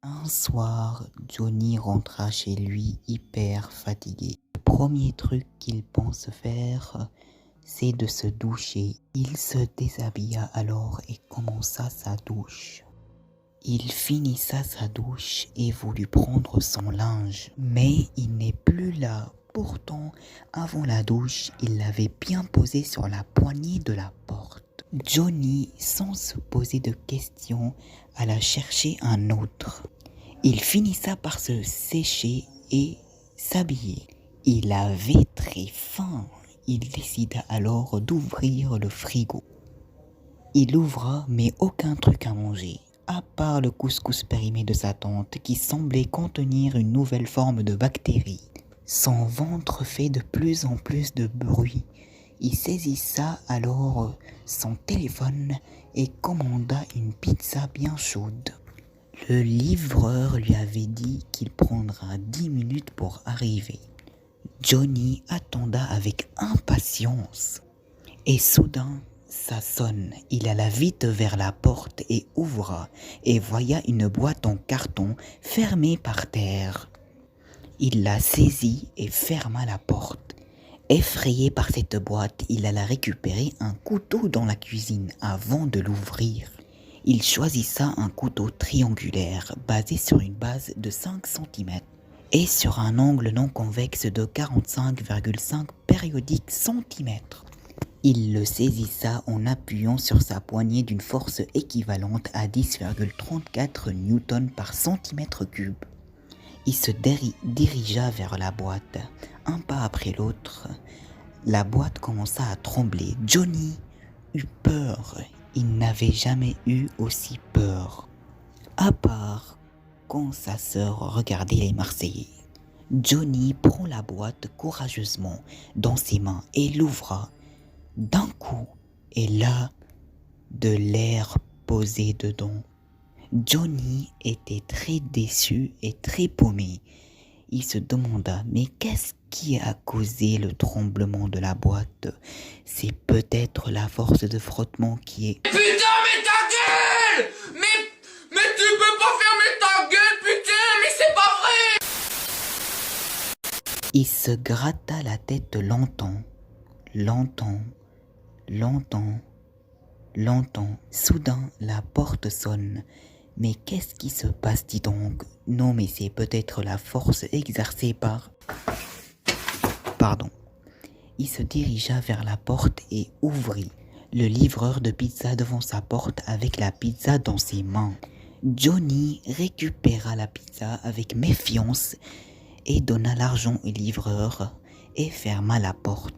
Un soir, Johnny rentra chez lui hyper fatigué. Le premier truc qu'il pense faire, c'est de se doucher. Il se déshabilla alors et commença sa douche. Il finissa sa douche et voulut prendre son linge, mais il n'est plus là. Pourtant, avant la douche, il l'avait bien posé sur la poignée de la porte. Johnny, sans se poser de questions, alla chercher un autre. Il finissa par se sécher et s'habiller. Il avait très faim. Il décida alors d'ouvrir le frigo. Il ouvra, mais aucun truc à manger, à part le couscous périmé de sa tante qui semblait contenir une nouvelle forme de bactérie. Son ventre fait de plus en plus de bruit. Il saisissa alors son téléphone et commanda une pizza bien chaude. Le livreur lui avait dit qu'il prendra 10 minutes pour arriver. Johnny attenda avec impatience. Et soudain, ça sonne. Il alla vite vers la porte et ouvra, et voya une boîte en carton fermée par terre. Il la saisit et ferma la porte. Effrayé par cette boîte, il alla récupérer un couteau dans la cuisine avant de l'ouvrir. Il choisissa un couteau triangulaire basé sur une base de 5 cm et sur un angle non convexe de 45,5 périodiques centimètres. Il le saisissa en appuyant sur sa poignée d'une force équivalente à 10,34 Newton par centimètre cube. Il se dirigea vers la boîte. Un pas après l'autre, la boîte commença à trembler. Johnny eut peur. Il n'avait jamais eu aussi peur, à part quand sa sœur regardait les Marseillais. Johnny prend la boîte courageusement dans ses mains et l'ouvra. D'un coup, et là, de l'air posé dedans. Johnny était très déçu et très paumé. Il se demanda, mais qu'est-ce qui a causé le tremblement de la boîte? C'est peut-être la force de frottement qui est... Putain, mais ta gueule! Mais tu peux pas fermer ta gueule, putain, mais c'est pas vrai! Il se gratta la tête longtemps. Soudain, la porte sonne. Mais qu'est-ce qui se passe, dis donc? Non, mais c'est peut-être la force exercée par... Pardon. Il se dirigea vers la porte et ouvrit. Le livreur de pizza devant sa porte avec la pizza dans ses mains. Johnny récupéra la pizza avec méfiance et donna l'argent au livreur et ferma la porte.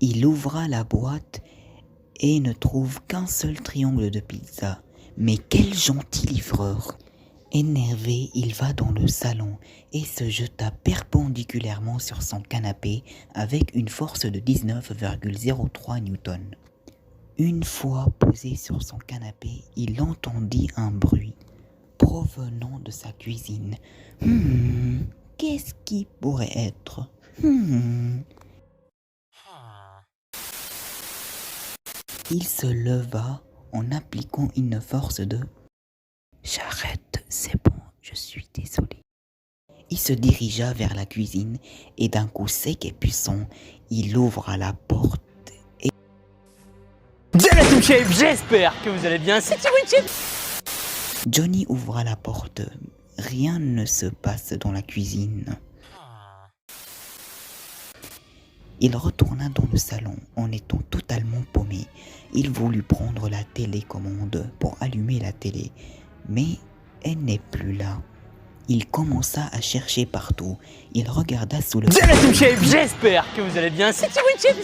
Il ouvra la boîte et ne trouve qu'un seul triangle de pizza. Mais quel gentil livreur! Énervé, il va dans le salon et se jeta perpendiculairement sur son canapé avec une force de 19,03 Newton. Une fois posé sur son canapé, il entendit un bruit provenant de sa cuisine. Qu'est-ce qui pourrait être? Il se leva en appliquant une force de « J'arrête, c'est bon, je suis désolé ». Il se dirigea vers la cuisine et d'un coup sec et puissant, il ouvra la porte et... Salut chef, j'espère que vous allez bien, c'est Thierry. Johnny ouvra la porte. Rien ne se passe dans la cuisine. Il retourna dans le salon en étant totalement paumé. Il voulut prendre la télécommande pour allumer la télé, mais elle n'est plus là. Il commença à chercher partout. Il regarda sous le... Salut chef, j'espère que vous allez bien, c'est Thierry.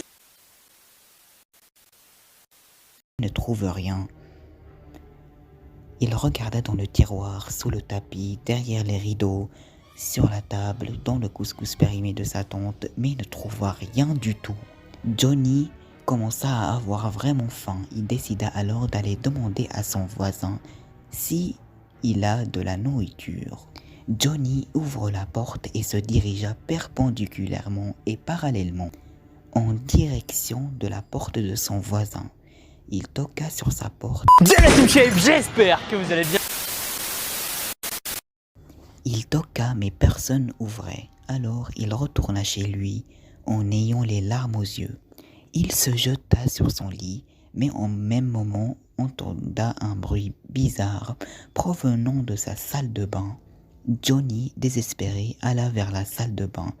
Il ne trouve rien. Il regarda dans le tiroir, sous le tapis, derrière les rideaux, sur la table, dans le couscous périmé de sa tante, mais ne trouva rien du tout. Johnny commença à avoir vraiment faim. Il décida alors d'aller demander à son voisin si il a de la nourriture. Johnny ouvre la porte et se dirigea perpendiculairement et parallèlement en direction de la porte de son voisin. Il toqua sur sa porte. Salut chef, j'espère que vous allez bien. Il toqua mais personne ouvrait. Alors il retourna chez lui en ayant les larmes aux yeux. Il se jeta sur son lit, mais en même moment entenda un bruit bizarre provenant de sa salle de bain. Johnny, désespéré, alla vers la salle de bain,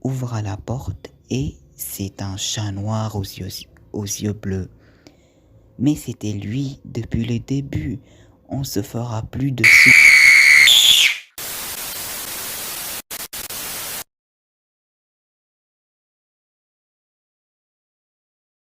ouvra la porte et c'est un chat noir aux yeux bleus. Mais c'était lui depuis le début. On se fera plus dessus.